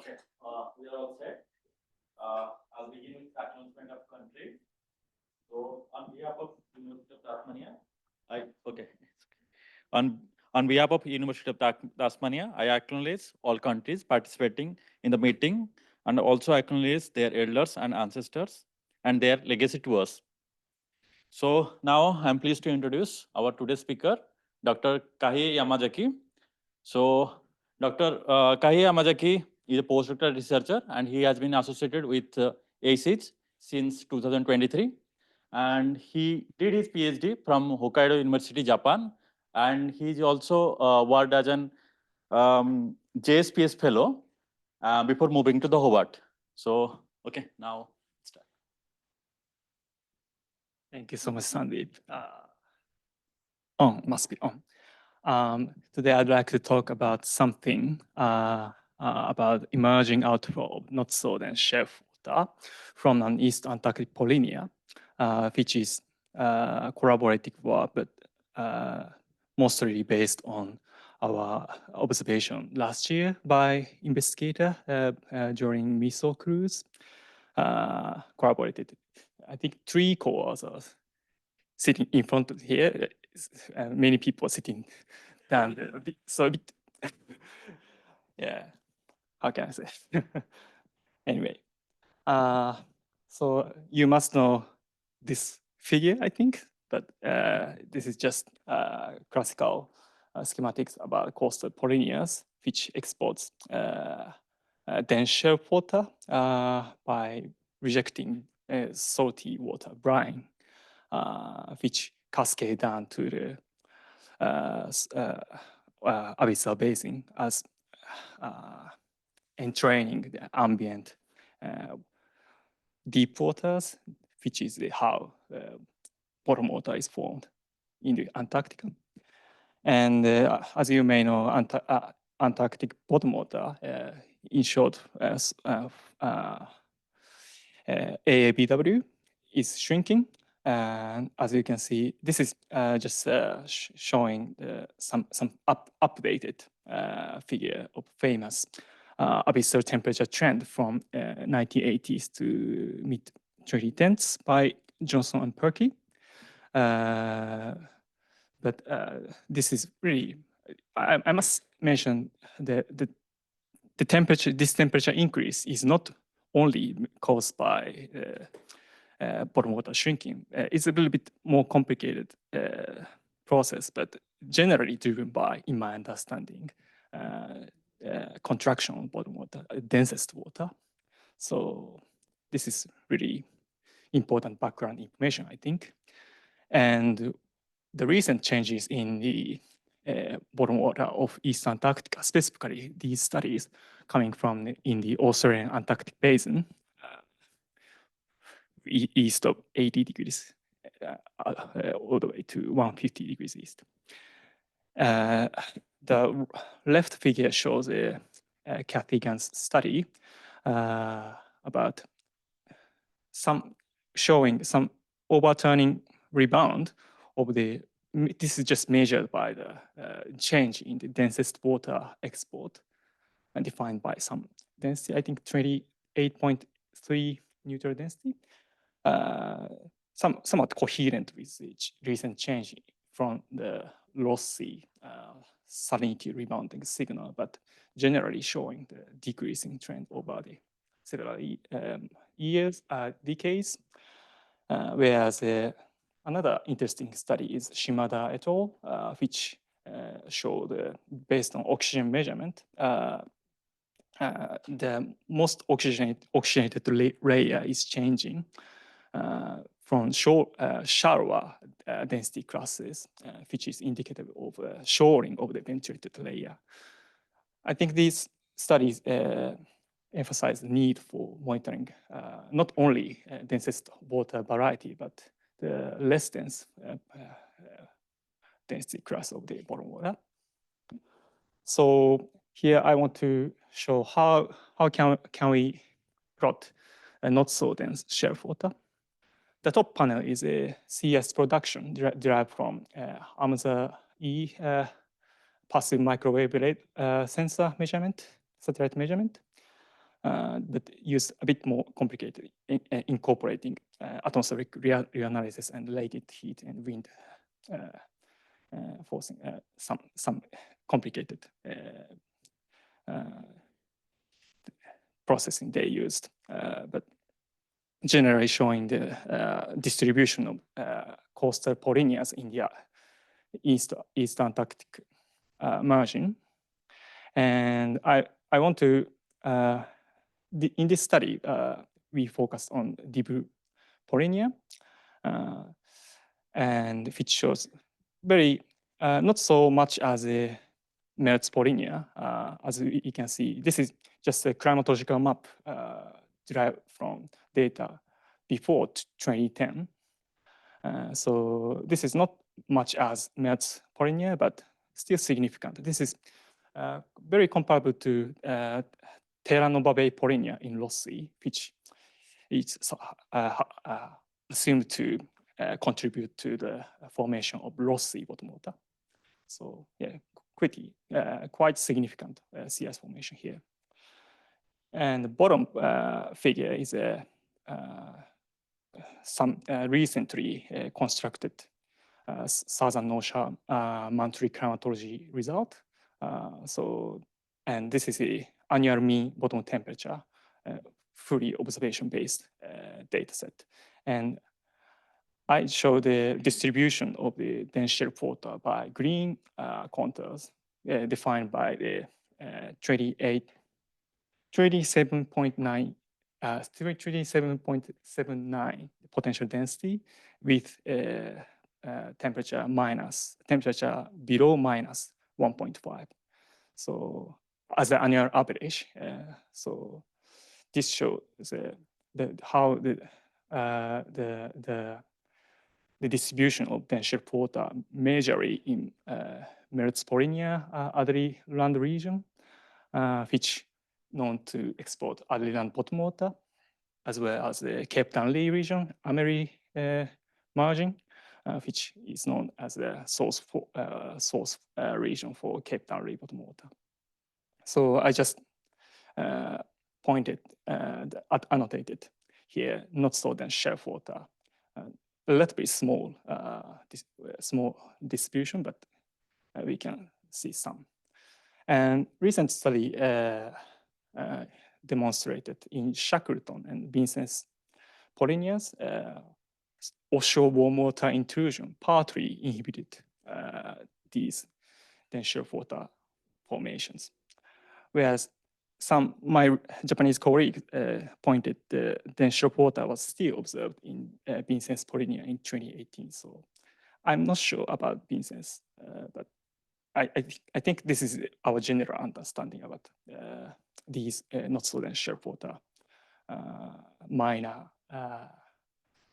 Okay, we are all set. I'll begin with the announcement of country. So, on behalf of University of Tasmania, on behalf of University of Tasmania, I acknowledge all countries participating in the meeting and also acknowledge their elders and ancestors and their legacy to us. So now I'm pleased to introduce our today's speaker, Dr. Kaihe Yamazaki. So Dr. Kaihe Yamazaki is a postdoctoral researcher and he has been associated with ACEAS since 2023. And he did his PhD from Hokkaido University, Japan. And he's also worked as an JSPS fellow before moving to the Hobart. So, okay, now start. Thank you so much, Sandeep. Must be on. Today, I'd like to talk about something about emerging outflow of not so dense shelf water from an East Antarctic Polynya, which is collaborative work, but mostly based on our observation last year by investigator during MISO cruise. Collaborated, I think 3 co-authors sitting in front of here. Many people sitting down there. So a bit, yeah. How can I say? Anyway, so you must know this figure, I think, but this is just classical schematics about coastal polynyas, which exports dense shelf water by rejecting salty water brine, which cascade down to the abyssal basin as entraining the ambient deep waters, which is how bottom water is formed in the Antarctic. And as you may know, Antarctic bottom water, in short, AABW, is shrinking. And as you can see, this is just showing some updated figure of famous abyssal temperature trend from 1980s to mid-2010s by Johnson and Perky. But this is really, I must mention the temperature, this temperature increase is not only caused by bottom water shrinking. It's a little bit more complicated process, but generally driven by, in my understanding, contraction of bottom water, densest water. So this is really important background information, I think. And the recent changes in the bottom water of East Antarctica, specifically these studies coming from in the Australian Antarctic Basin, east of 80 degrees, all the way to 150 degrees east. The left figure shows a Kathy Gann's study about showing some overturning rebound of the, this is just measured by the change in the densest water export and defined by some density, I think 28.3 neutral density. Somewhat coherent with the recent change from the lossy salinity rebounding signal, but generally showing the decreasing trend over the several years, decades. Whereas another interesting study is Shimada et al., which showed based on oxygen measurement, the most oxygenated layer is changing from shallower density classes, which is indicative of shoring of the ventilated layer. I think these studies emphasize the need for monitoring not only densest water variety, but the less dense density class of the bottom water. So here I want to show how can we plot a not so dense shelf water. The top panel is a CS production derived from AMSA-E passive microwave sensor measurement, satellite measurement. but use a bit more complicated incorporating atmospheric reanalysis and latent heat and wind forcing some complicated processing they used, but generally showing the distribution of coastal polynyas in the East Antarctic margin. And I want to, in this study, we focused on Dibble Polynya, and which shows very, not so much as a Mertz Polynya, as you can see. This is just a climatological map derived from data before 2010. So this is not much as Mertz Polynya, but still significant. This is very comparable to Terra Nova Bay Polynya in Ross Sea, which is assumed to contribute to the formation of Ross Sea bottom water. So yeah, quite significant sea ice formation here. And the bottom figure is some recently constructed Southern Ocean monthly climatology result. And this is the annual mean bottom temperature, fully observation-based data set. And I show the distribution of the dense shelf water by green contours defined by the 27.79 potential density with temperature below minus 1.5. So as an annual average, so this shows how the distribution of dense shelf water majorly in Mertz Polynya Adri land region, which known to export Adri land bottom water, as well as the Cape Town Lee region, Ameri margin, which is known as the source region for Cape Town Lee bottom water. So I just annotated here, not so dense shelf water. A little bit small distribution, but we can see some. And recent study demonstrated in Shackleton and Vincent's Polynyas, offshore warm water intrusion partly inhibited these dense shelf water formations. Whereas my Japanese colleague pointed the dense shelf water was still observed in Vincent's Polynya in 2018. So I'm not sure about Vincent's, but I think this is our general understanding about these not so dense shelf water minor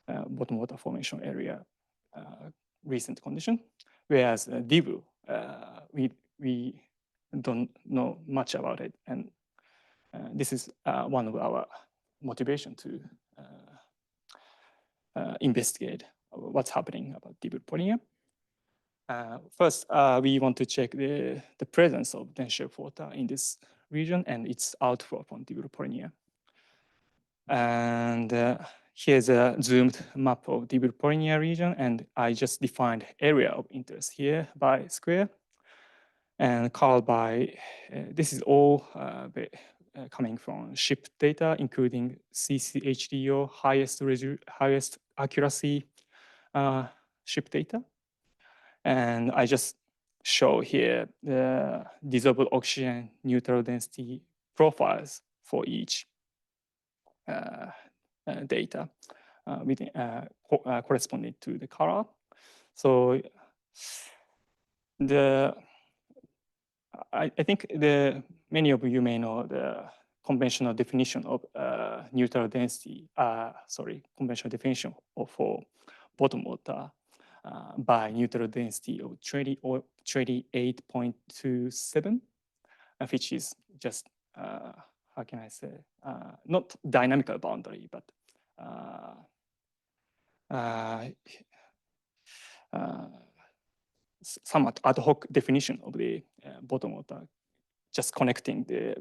bottom water formation area recent condition. Whereas Dibble, we don't know much about it, and this is one of our motivation to investigate what's happening about Dibble Polynya. First, we want to check the presence of dense shelf water in this region and its outflow from Dibble Polynya. And here's a zoomed map of Dibble Polynya region, and I just defined area of interest here by square and colored by, this is all coming from ship data, including CCHDO, highest accuracy ship data. And I just show here the dissolved oxygen neutral density profiles for each data corresponding to the color. So I think many of you may know the conventional definition of neutral density, conventional definition for bottom water by neutral density of 28.27, which is just, how can I say, not dynamical boundary, but somewhat ad hoc definition of the bottom water just connecting the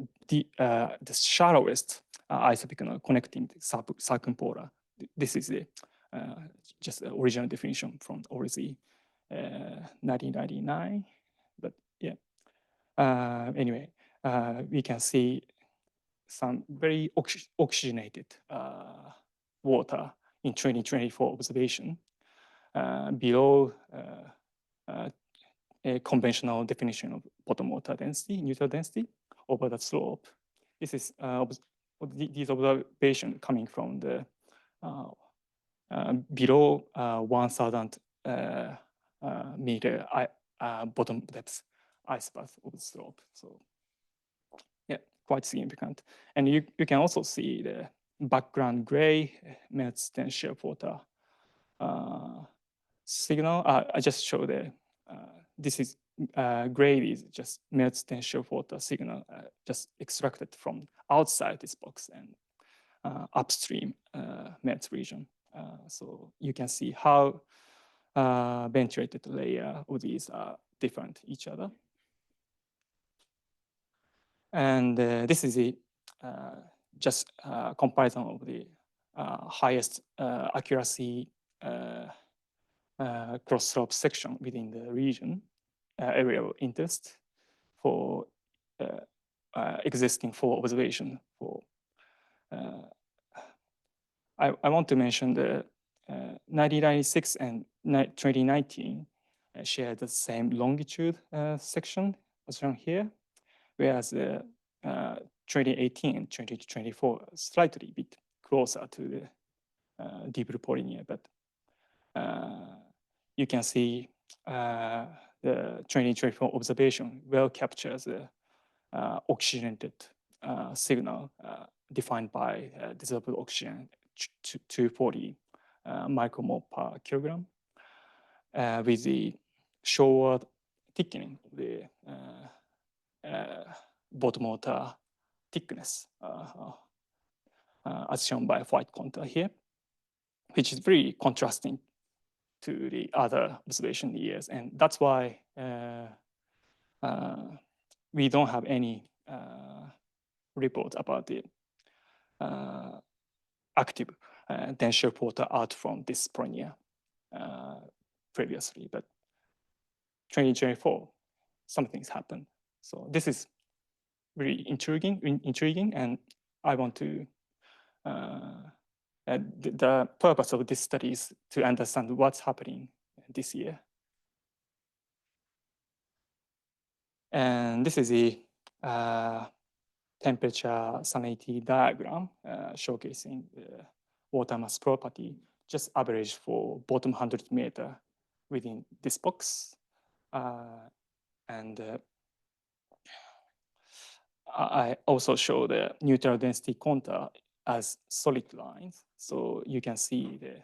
shallowest isopiconal connecting the circumpolar. This is the just the original definition from ORZ 1999. But yeah, anyway, we can see some very oxygenated water in 2024 observation below a conventional definition of bottom water density, neutral density over the slope. This is these observations coming from the below 1,000 meter bottom depth ice path of the slope. So yeah, quite significant. And you can also see the background gray Mertz shearwater signal. I just showed the this is gray is just Mertz shearwater signal just extracted from outside this box and upstream Mertz region. So you can see how ventilated layer of these are different each other. And this is the just comparison of the highest accuracy cross-slope section within the region area of interest for existing 4 observation. For I want to mention the 1996 and 2019 share the same longitude section as shown here, whereas 2018 and 2024 slightly bit closer to the Dibble Polynya, but you can see the 2024 observation well captures the oxygenated signal defined by dissolved oxygen 240 micromole per kilogram with the shoreward thickening of the bottom water thickness as shown by white contour here, which is very contrasting to the other observation years. And that's why we don't have any report about the active dense shearwater out from this Polynya previously, but 2024, something's happened. So this is really intriguing, and I want to, the purpose of this study is to understand what's happening this year. And this is the temperature salinity diagram showcasing the water mass property, just average for bottom 100 meter within this box. And I also show the neutral density contour as solid lines. So you can see the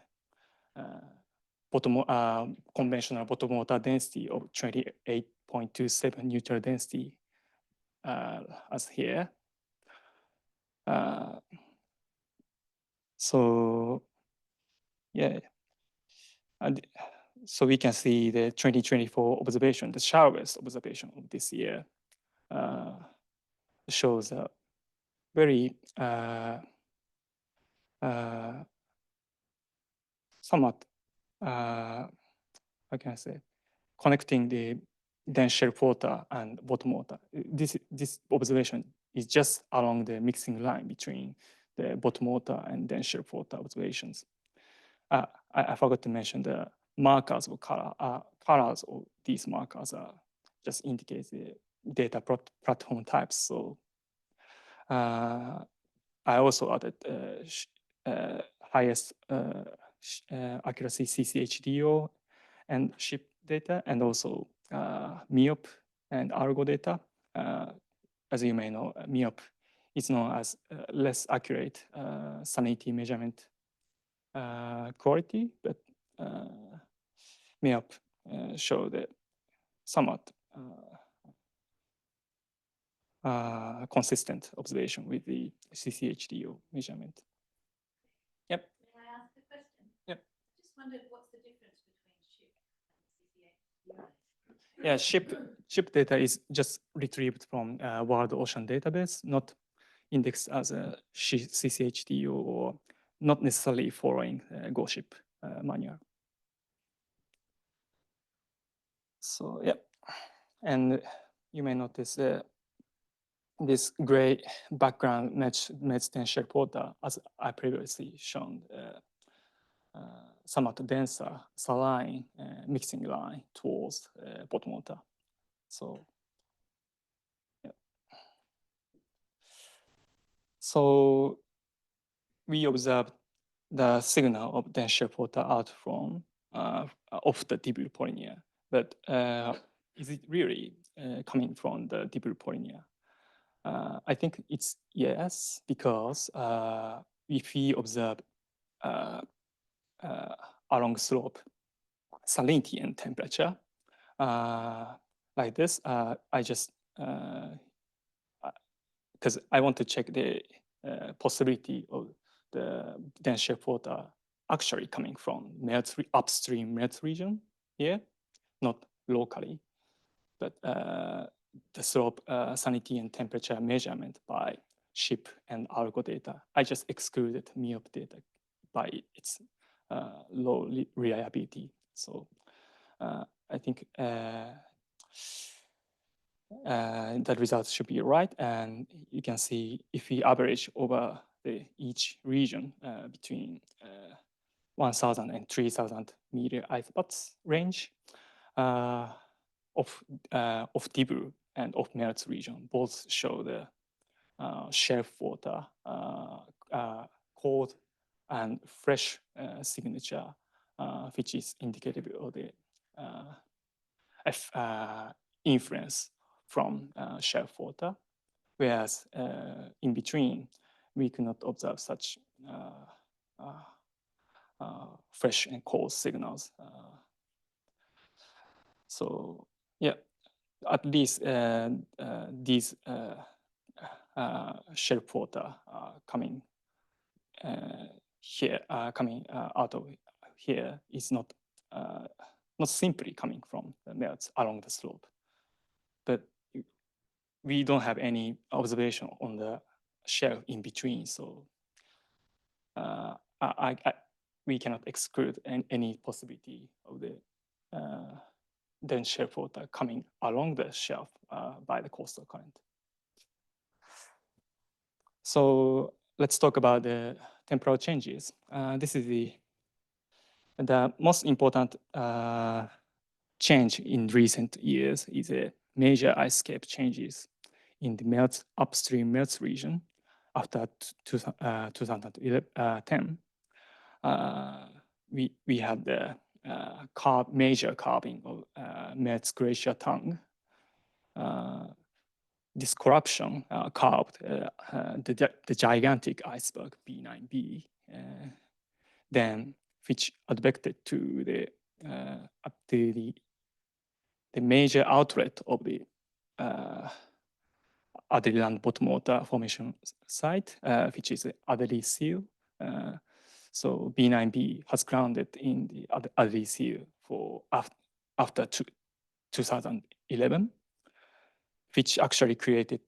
conventional bottom water density of 28.27 neutral density as here. So yeah, and so we can see the 2024 observation, the shallowest observation of this year shows a very somewhat, how can I say, connecting the dense shearwater and bottom water. This observation is just along the mixing line between the bottom water and dense shearwater observations. I forgot to mention the markers of color. Colors of these markers are just indicate the data platform types. So I also added highest accuracy CCHDO and ship data, and also MEOP and ARGO data. As you may know, MEOP is known as less accurate salinity measurement quality, but MEOP show that somewhat consistent observation with the CCHDO measurement. Yep. May I ask a question? Yep. I just wondered what's the difference between ship and CCHDO? Yeah, ship data is just retrieved from World Ocean Database, not indexed as a CCHD or not necessarily following Go ship manual. So yeah, and you may notice this gray background Mertz shelf water, as I previously shown, somewhat denser saline mixing line towards bottom water. So yeah. So we observed the signal of dense shelf water out from off the Dibble Polynya, but is it really coming from the Dibble Polynya? I think it's yes, because if we observe along slope salinity and temperature like this, I just because I want to check the possibility of the dense shelf water actually coming from upstream Mertz region here, not locally, but the slope salinity and temperature measurement by ship and algo data. I just excluded MEOP data by its low reliability. So I think the results should be right. And you can see if we average over each region between 1,000 and 3,000 meter ice range of Dibble and of Mertz region, both show the shelf water, cold and fresh signature, which is indicative of the influence from shelf water, whereas in between, we cannot observe such fresh and cold signals. So yeah, at least these shelf water coming here, coming out of here is not simply coming from the Mertz along the slope, but we don't have any observation on the shelf in between. So we cannot exclude any possibility of the dense shelf water coming along the shelf by the coastal current. So let's talk about the temporal changes. This is the most important change in recent years is a major icescape changes in the upstream Mertz region after 2010. We have the major carving of Mertz glacier tongue. This corruption carved the gigantic iceberg B9B, then which advected to the major outlet of the Adélie bottom water formation site, which is the Adélie Seal. So B9B has grounded in the Adélie Seal for after 2011, which actually created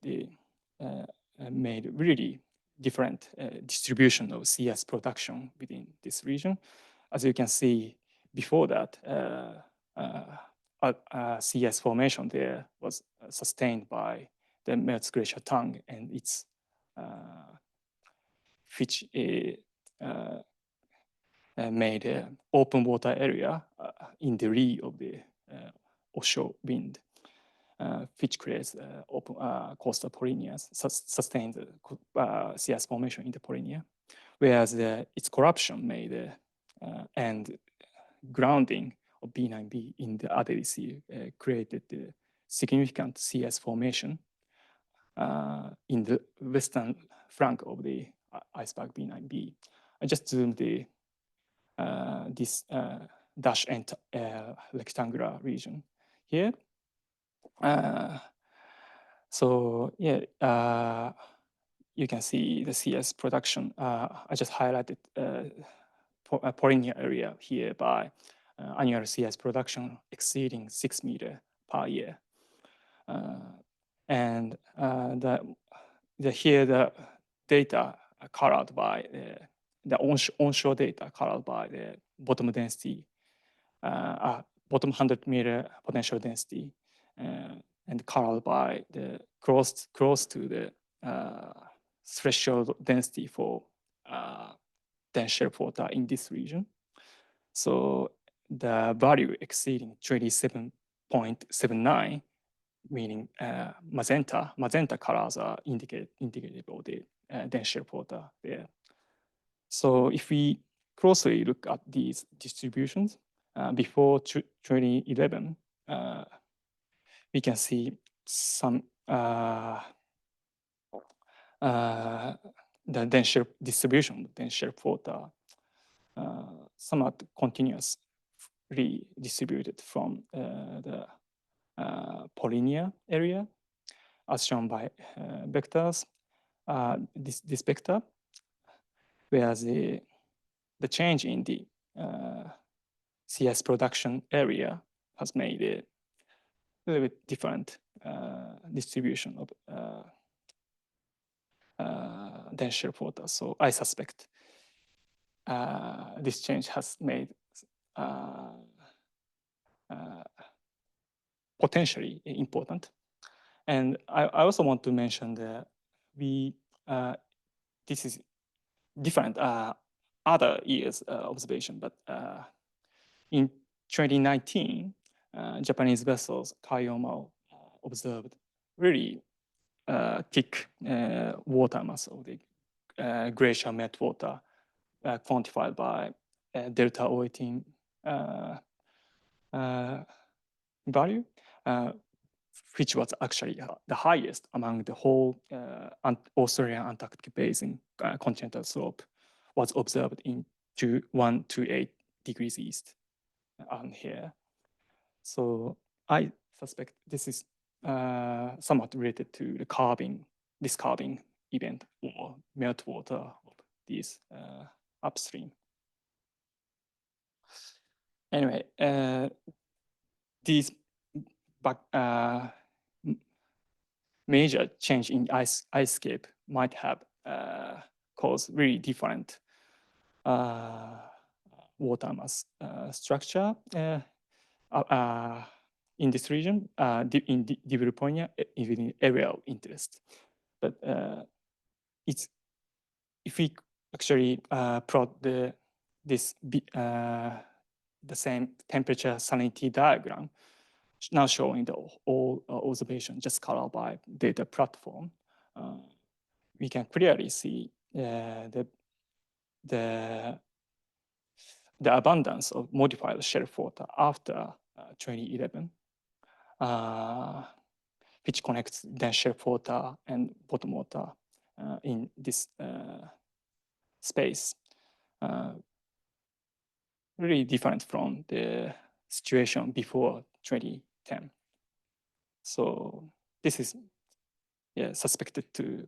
made really different distribution of CS production within this region. As you can see, before that, CS formation there was sustained by the Mertz glacier tongue and its which made an open water area in the lee of the offshore wind, which creates open coastal polynyas, sustained CS formation in the polynya, whereas its corruption made and grounding of B9B in the Adélie Sea created the significant CS formation in the western flank of the iceberg B9B. I just zoomed this dash and rectangular region here. So yeah, you can see the CS production. I just highlighted Polynya area here by annual CS production exceeding 6 meter per year. And here the data are colored by the onshore data colored by the bottom density, bottom 100 meter potential density, and colored by the close to the threshold density for dense shelf water in this region. So the value exceeding 27.79, meaning magenta colors are indicative of the dense shelf water there. So if we closely look at these distributions before 2011, we can see some the dense shelf distribution, dense shelf water, somewhat continuously distributed from the Polynya area, as shown by vectors, this vector, whereas the change in the CS production area has made a little bit different distribution of dense shelf water. So I suspect this change has made potentially important. And I also want to mention that this is different other years observation, but in 2019, Japanese vessels Kaihe observed really thick water mass of the glacial meltwater quantified by delta O18 value, which was actually the highest among the whole Australian Antarctic Basin continental slope, was observed in 128 degrees east here. So I suspect this is somewhat related to the this calving event or meltwater of these upstream. Anyway, these major change in icescape might have caused really different water mass structure in this region, in Dibble Polynya, even in area of interest. But if we actually plot the same temperature salinity diagram, now showing the all observation just colored by data platform, we can clearly see the abundance of modified shelf water after 2011, which connects dense shelf water and bottom water in this space. Really different from the situation before 2010. So this is suspected to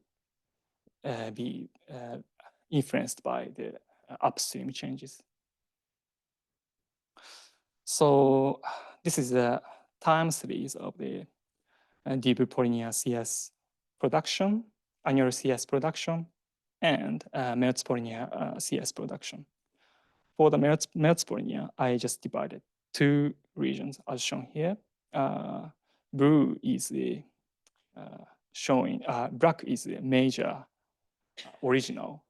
be influenced by the upstream changes. So this is the time series of the Dibble Polynya CS production, annual CS production, and Mertz Polynya CS production. For the Mertz Polynya, I just divided two regions as shown here. Blue is the showing, black is the major original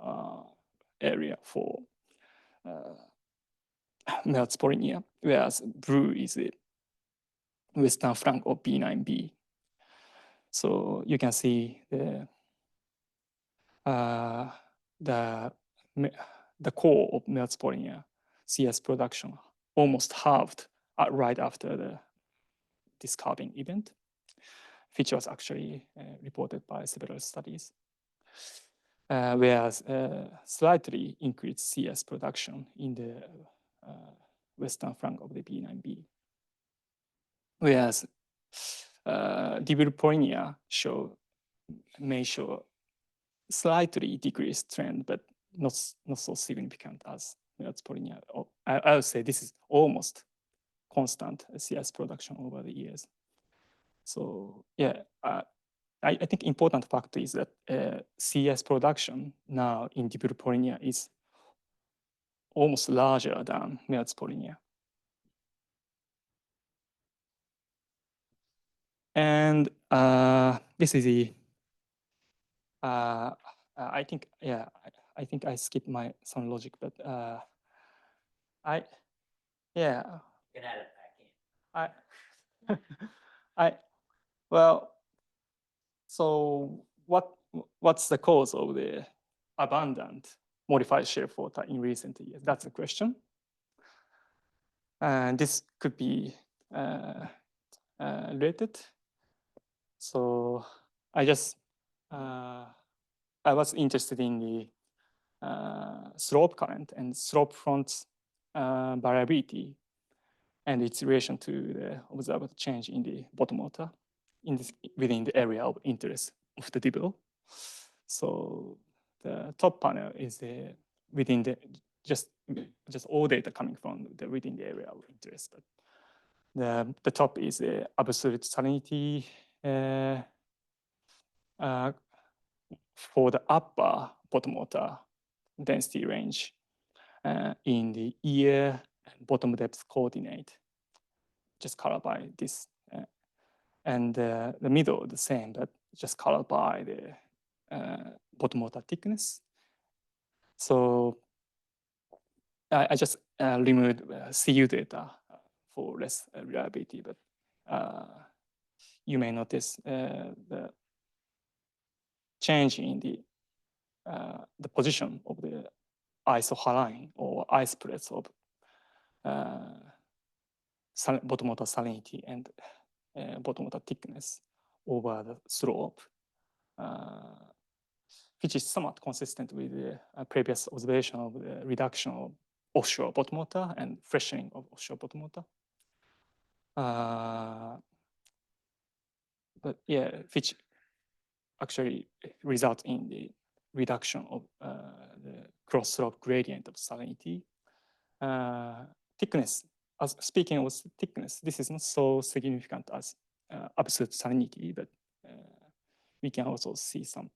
area for Mertz Polynya, whereas blue is the western flank of B9B. So you can see the core of Mertz Polynya CS production almost halved right after this calving event, which was actually reported by several studies. Whereas slightly increased CS production in the western flank of the B9B. Whereas Dibble Polynya may show slightly decreased trend, but not so significant as Mertz Polynya. I would say this is almost constant CS production over the years. So yeah, I think important fact is that CS production now in Dibble Polynya is almost larger than Mertz Polynya. And this is the, I think, yeah, I think I skipped some logic, but yeah. You can add it back in. Well, so what's the cause of the abundant modified shelf water in recent years? That's the question. And this could be related. So I was interested in the slope current and slope front variability and its relation to the observed change in the bottom water within the area of interest of the Dibble. So the top panel is within the just all data coming from within the area of interest. But the top is the absolute salinity for the upper bottom water density range in the year and bottom depth coordinate, just colored by this. And the middle, the same, but just colored by the bottom water thickness. So I just removed CU data for less reliability, but you may notice the change in the position of the isohaline or ice spreads of bottom water salinity and bottom water thickness over the slope, which is somewhat consistent with the previous observation of the reduction of offshore bottom water and freshening of offshore bottom water. But yeah, which actually results in the reduction of the cross-slope gradient of salinity. Thickness, speaking of thickness, this is not so significant as absolute salinity, but we can also see some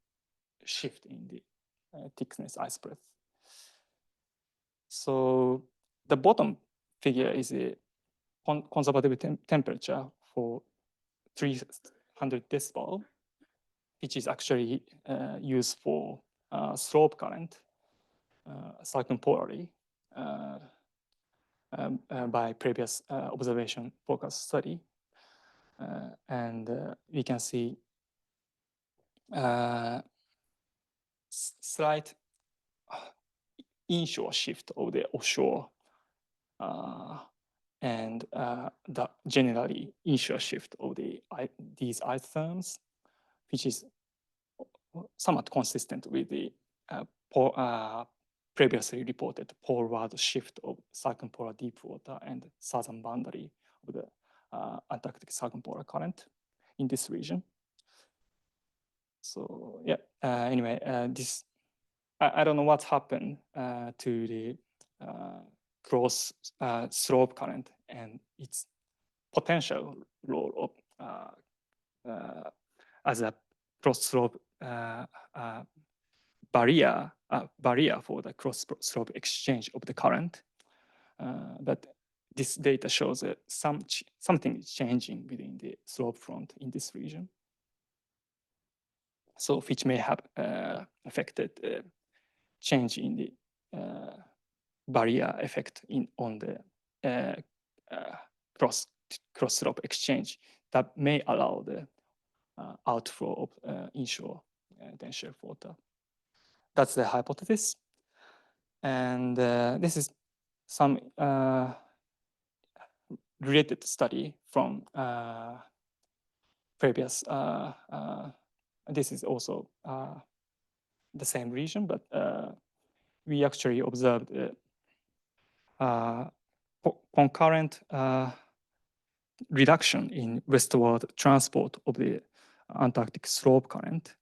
shift in the thickness ice breadth. So the bottom figure is a conservative temperature for 300 decibel, which is actually used for slope current circumpolarly by previous observation focus study. And we can see slight inshore shift of the offshore and the generally inshore shift of these isotherms, which is somewhat consistent with the previously reported poleward shift of circumpolar deep water and southern boundary of the Antarctic circumpolar current in this region. So yeah, anyway, this, I don't know what happened to the cross slope current and its potential role of as a cross slope barrier for the cross slope exchange of the current. But this data shows that something is changing within the slope front in this region. So which may have affected change in the barrier effect on the cross slope exchange that may allow the outflow of inshore dense shelf water. That's the hypothesis. And this is some related study from previous, this is also the same region, but we actually observed concurrent reduction in westward transport of the Antarctic slope current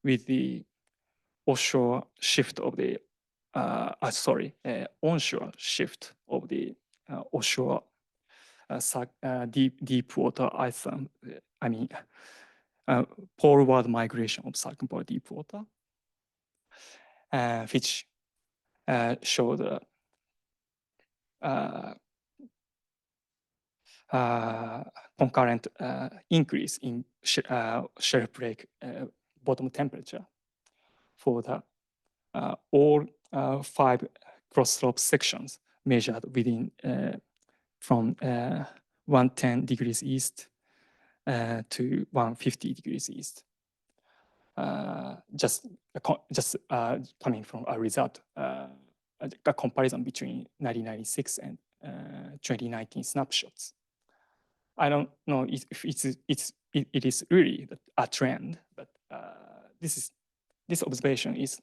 with the offshore shift of the, onshore shift of the offshore deep water isotherm poleward migration of Southern deep water, which show the concurrent increase in shelf break bottom temperature for the all 5 cross-slope sections measured within from 110 degrees east to 150 degrees east. Just coming from a result, a comparison between 1996 and 2019 snapshots. I don't know if it is really a trend, but this observation is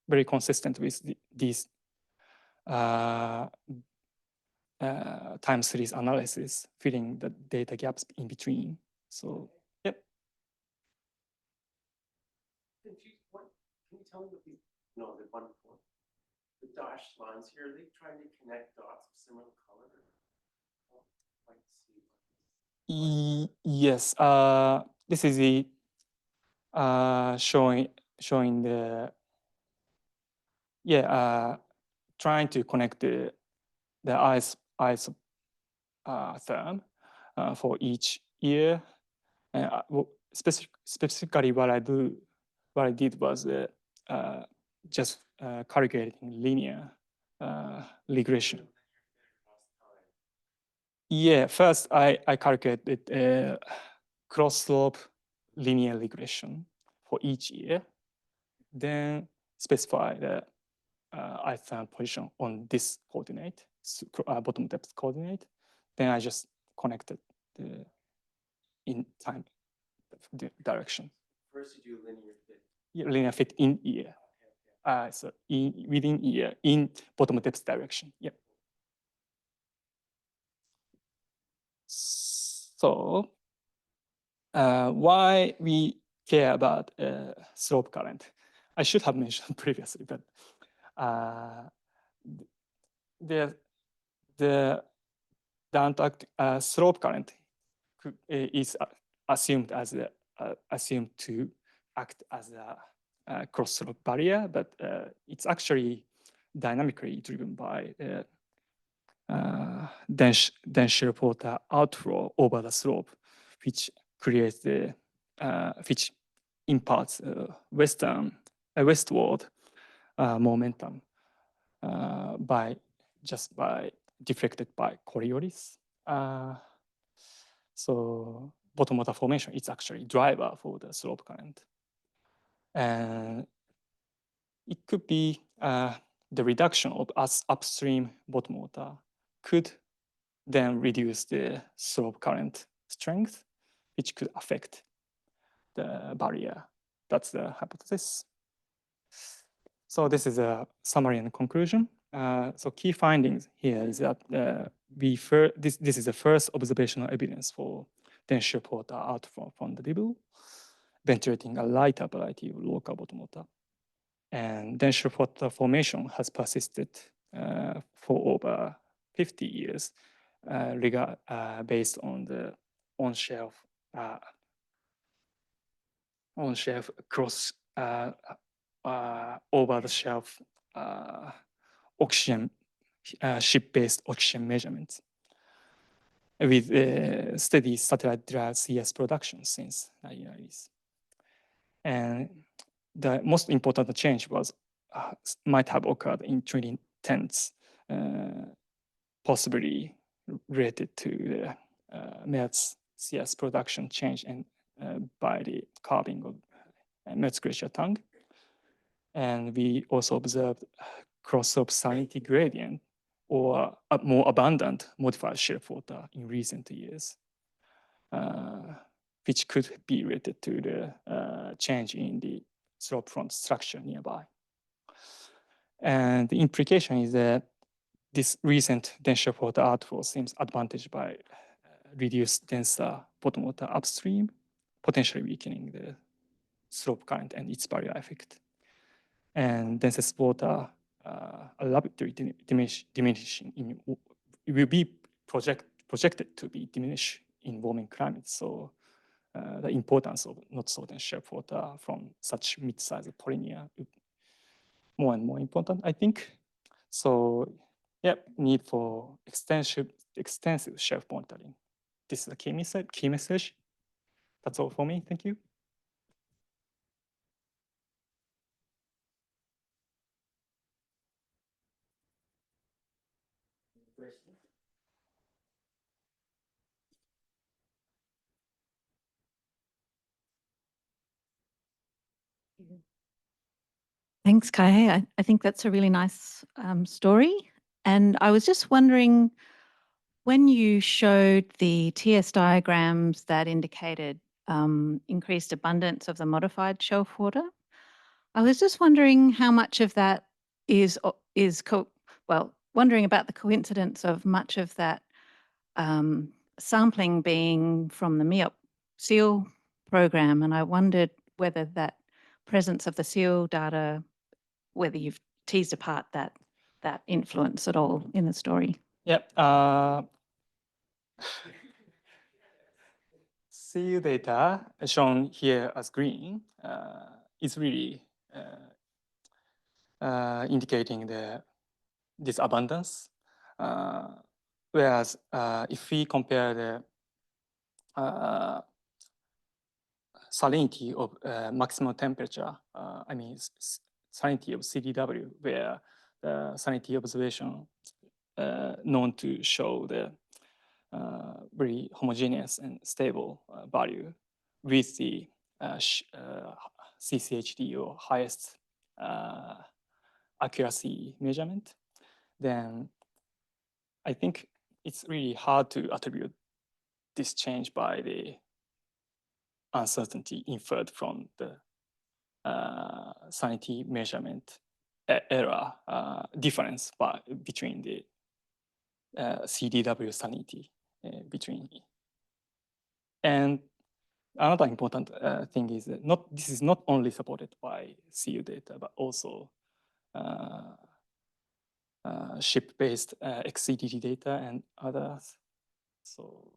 very consistent with these time series analysis, filling the data gaps in between. So, yep. Can you tell me what the dashed lines here, are they trying to connect dots of similar color? Like Yes, this is the showing the trying to connect the ice therm for each year. Specifically, what I did was just calculating linear regression. Yeah, first I calculated cross-slope linear regression for each year, then specify the ice position on this coordinate, bottom depth coordinate. Then I just connected the in time direction. First you do linear fit. Yeah, linear fit in year. So within year in bottom depth direction. Yeah. So why we care about slope current? I should have mentioned previously, but the Antarctic slope current is assumed to act as a cross-slope barrier, but it's actually dynamically driven by dense water outflow over the slope, which creates which imparts westward momentum by deflected by Coriolis. So bottom water formation is actually driver for the slope current. And it could be the reduction of upstream bottom water could then reduce the slope current strength, which could affect the barrier. That's the hypothesis. So this is a summary and conclusion. So key findings here is that this is the first observational evidence for dense water outflow from the Dibble, ventilating a lighter variety of local bottom water. And dense water formation has persisted for over 50 years, based on the on-shelf cross over the shelf oxygen ship-based oxygen measurements with steady satellite-derived CS production since 1990s. And the most important change might have occurred in 2010s, possibly related to the Mertz CS production change and by the carving of Mertz glacier tongue. And we also observed cross-slope salinity gradient or a more abundant modified shelf water in recent years, which could be related to the change in the slope front structure nearby. And the implication is that this recent dense water outflow seems advantaged by reduced denser bottom water upstream, potentially weakening the slope current and its barrier effect. And densest water rapidly diminishing it will be projected to be diminished in warming climates. So the importance of not salt and shelf water from such mid-sized polynya more and more important, I think. So yeah, need for extensive shelf monitoring. This is the key message. That's all for me. Thank you. Thanks, Kaihe. I think that's a really nice story. And I was just wondering, when you showed the TS diagrams that indicated increased abundance of the modified shelf water, I was just wondering how much of that is wondering about the coincidence of much of that sampling being from the MEOP SEAL program. And I wondered whether that presence of the SEAL data, whether you've teased apart that influence at all in the story. Yep. CU data shown here as green is really indicating this abundance. Whereas if we compare the salinity of maximum temperature, I mean salinity of CDW, where the salinity observation known to show the very homogeneous and stable value with the CCHD or highest accuracy measurement, then I think it's really hard to attribute this change by the uncertainty inferred from the salinity measurement error difference between the CDW salinity between. And another important thing is that this is not only supported by CU data, but also ship-based XCDD data and others. So,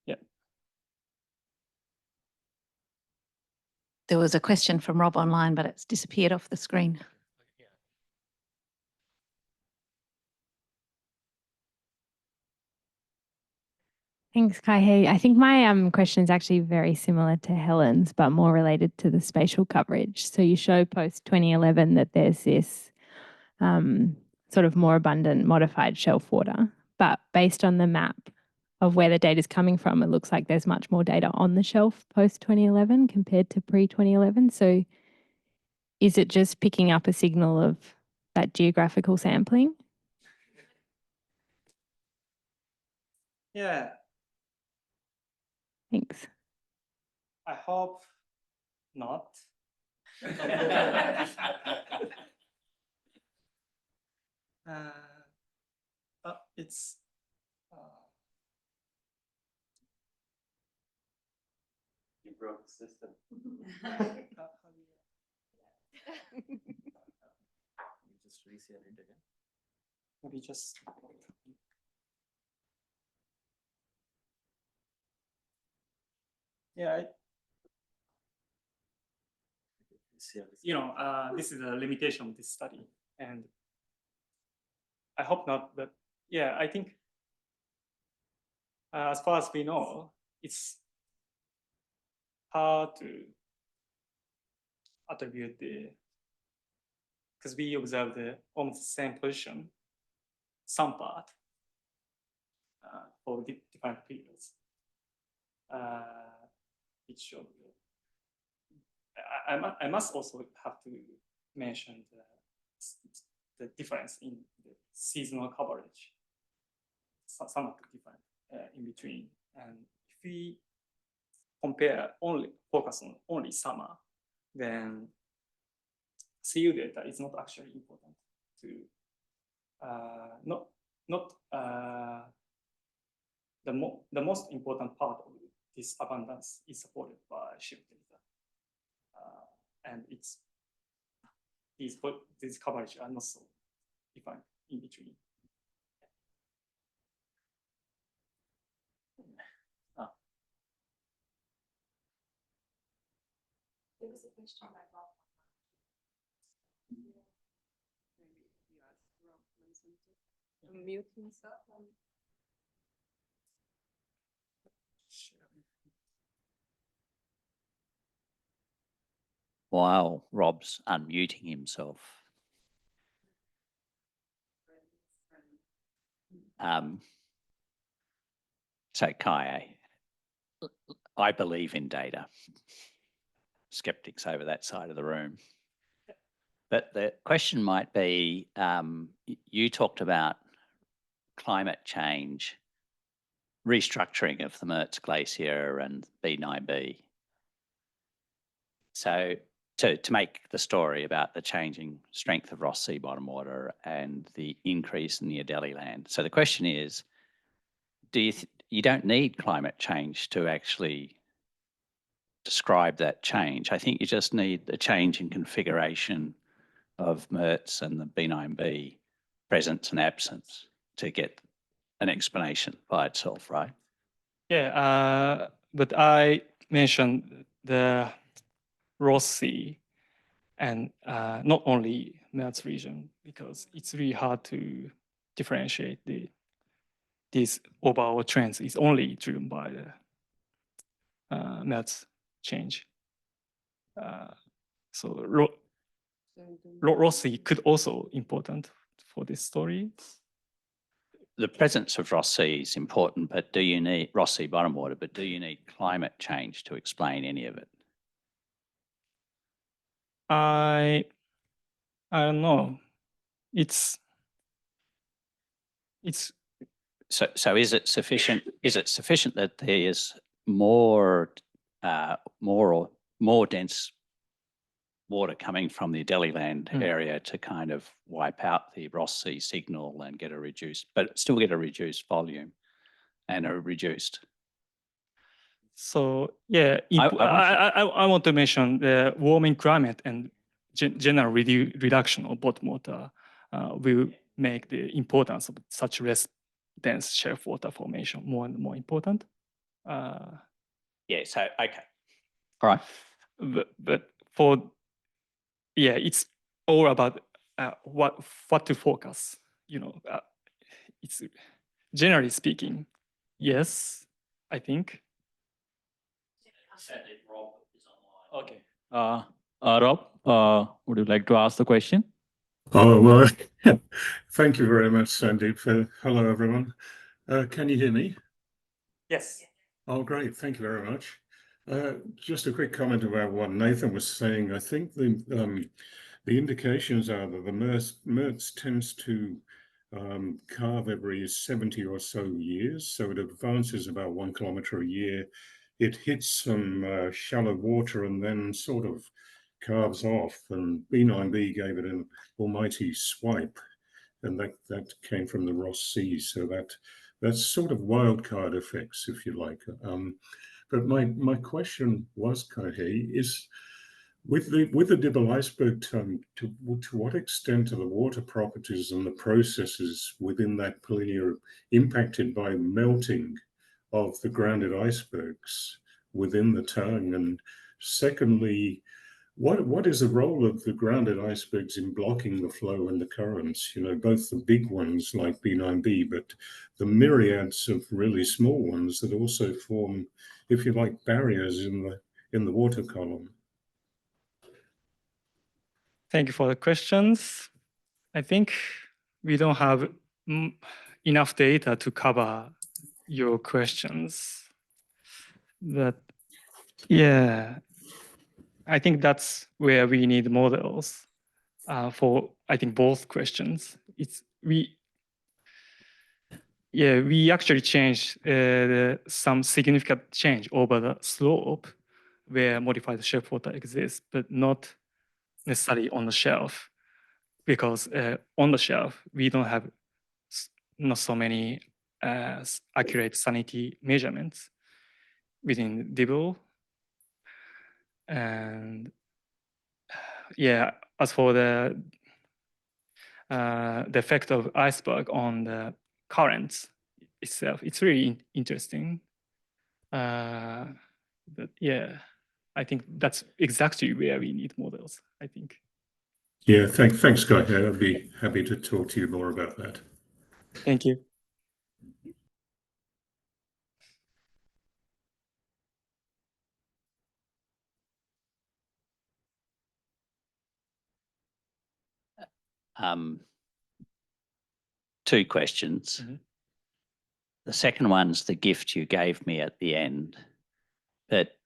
yeah. There was a question from Rob online, but it's disappeared off the screen. Thanks, Kaihe. I think my question is actually very similar to Helen's, but more related to the spatial coverage. So you show post 2011 that there's this sort of more abundant modified shelf water, but based on the map of where the data is coming from, it looks like there's much more data on the shelf post 2011 compared to pre 2011. So is it just picking up a signal of that geographical sampling? Yeah. Thanks. I hope not. It's You broke the system. You just reset it again. maybe just yeah. This is a limitation of this study, and I hope not. But yeah, I think as far as we know, it's hard to attribute because we observe the almost the same position, some part for different periods. It shows. I must also have to mention the difference in the seasonal coverage, somewhat different in between. And if we focus on only summer, then CU data is not actually important to the most important part of this abundance is supported by ship data. And these coverage are not so defined in between. While Rob's unmuting himself. So Kaihe, I believe in data. Skeptics over that side of the room. But the question might be, you talked about climate change, restructuring of the Mertz Glacier and B9B. So to make the story about the changing strength of Ross Sea bottom water and the increase in the Adelie land. So the question is, you don't need climate change to actually describe that change. I think you just need a change in configuration of Mertz and the B9B presence and absence to get an explanation by itself, right? Yeah, but I mentioned the Ross Sea and not only Mertz region, because it's really hard to differentiate these overall trends. It's only driven by the Mertz change. So Ross Sea could also important for this story. The presence of Ross Sea is important, but do you need Ross Sea bottom water, but do you need climate change to explain any of it? I don't know. It's So is it sufficient? Is it sufficient that there is more dense water coming from the Adelie land area to kind of wipe out the Ross Sea signal and get a reduced, but still get a reduced volume and a reduced? So yeah, I want to mention the warming climate and general reduction of bottom water will make the importance of such less dense shelf water formation more and more important. Yeah, so, okay. All right. But it's all about what to focus, it's generally speaking, yes, I think. Okay. Rob, would you like to ask the question? Oh, well, thank you very much, Sandeep. Hello, everyone. Can you hear me? Yes. Oh, great. Thank you very much. Just a quick comment about what Nathan was saying. I think the indications are that the Mertz tends to calve every 70 or so years. So it advances about 1 kilometer a year. It hits some shallow water and then sort of calves off, and B9B gave it an almighty swipe, and that came from the Ross Sea. So that's sort of wildcard effects, if you like. But my question was, Kaihe, is with the Dibble iceberg tongue, to what extent are the water properties and the processes within that polynya impacted by melting of the grounded icebergs within the tongue? And secondly, what is the role of the grounded icebergs in blocking the flow and the currents? Both the big ones like B9B, but the myriads of really small ones that also form, if you like, barriers in the water column. Thank you for the questions. I think we don't have enough data to cover your questions. But yeah, I think that's where we need models for, I think, both questions. We actually changed some significant change over the slope where modified shelf water exists, but not necessarily on the shelf, because on the shelf we don't have not so many accurate salinity measurements within Dibble. And yeah, as for the effect of iceberg on the currents itself, it's really interesting. But yeah, I think that's exactly where we need models, I think. Yeah, thanks, Kaihe. I'd be happy to talk to you more about that. Thank you. Two questions. Mhm. The second one's the gift you gave me at the end. But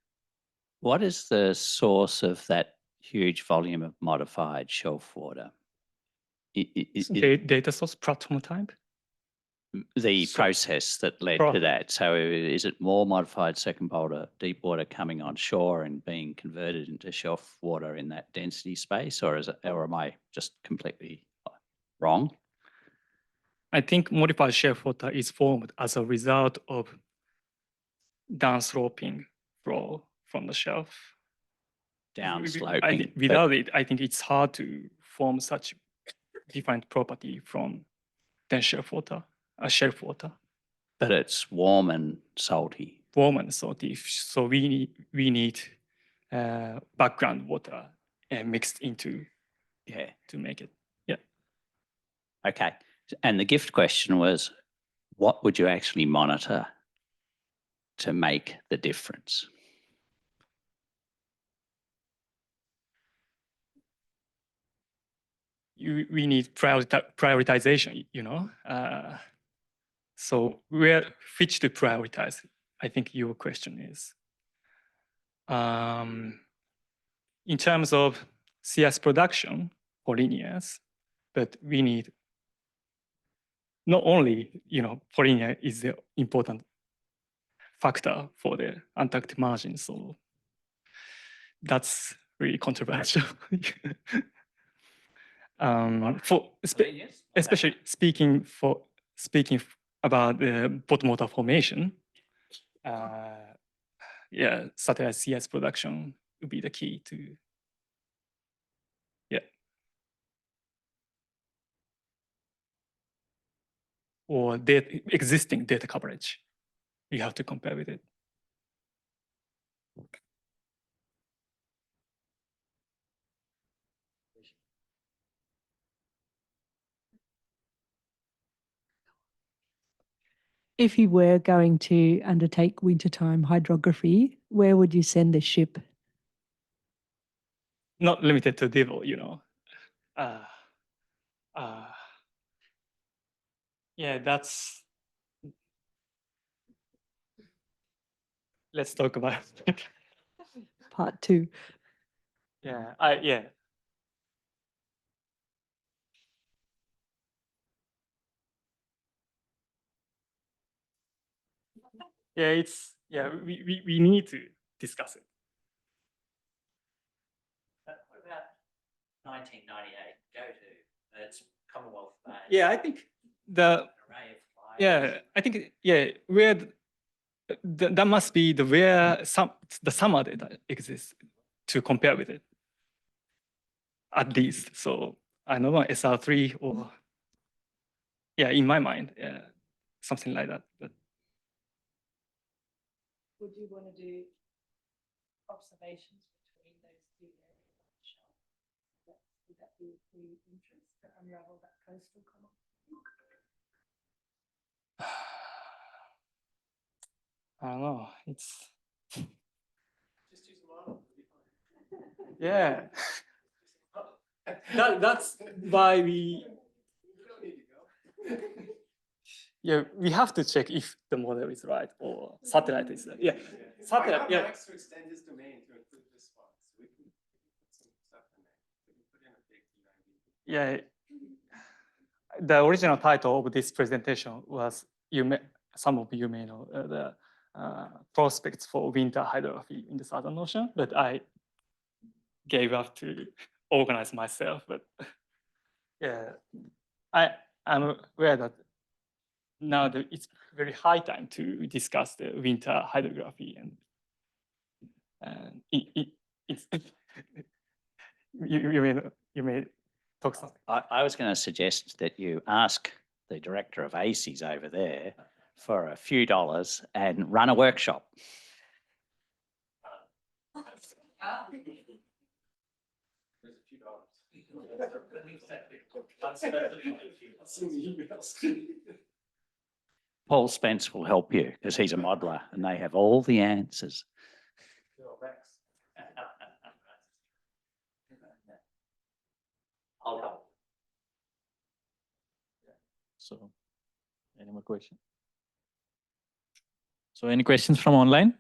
what is the source of that huge volume of modified shelf water? Data source platform type? The So- process that led to that. So is it more modified second boulder, deep water coming on shore and being converted into shelf water in that density space, or am I just completely wrong? I think modified shelf water is formed as a result of downsloping flow from the shelf. Downsloping. Without it, I think it's hard to form such different property from shelf water. But it's warm and salty. Warm and salty. So we need background water mixed into to make it. Yeah. Okay. And the gift question was, what would you actually monitor to make the difference? We need prioritization, so which to prioritize? I think your question is. In terms of CS production, polynyas, but we need not only, Polynya is the important factor for the Antarctic margin, so that's really controversial. Especially speaking about the bottom water formation, satellite CS production would be the key to, or existing data coverage. We have to compare with it. If you were going to undertake wintertime hydrography, where would you send the ship? Not limited to Dibble, that's. Let's talk about it. Part 2. Yeah. We need to discuss it. What about 1998? Go to Mertz Commonwealth Bay. Yeah, I think where that must be where the summer data exists to compare with it, at least. So I don't know, SR3 or in my mind, something like that. But Would you want to do observations between those two areas? Would that be of interest to unravel that coastal column? I don't know. It's Just use a model. yeah. That's why we. You don't need to go. Yeah, we have to check if the model is right or satellite is right. Yeah, satellite. Yeah. Max to extend his domain to include this spot, so we can put some stuff in there. We can put in a big Yeah. The original title of this presentation was some of you may know the prospects for winter hydrography in the Southern Ocean, but I gave up to organize myself. But I'm aware that now it's very high time to discuss the winter hydrography, and it's you may talk something. I was going to suggest that you ask the director of ACEAS over there for a few dollars and run a workshop. There's a few dollars. Paul Spence will help you because he's a modeler and they have all the answers. I'll help. So, any more questions? So, any questions from online?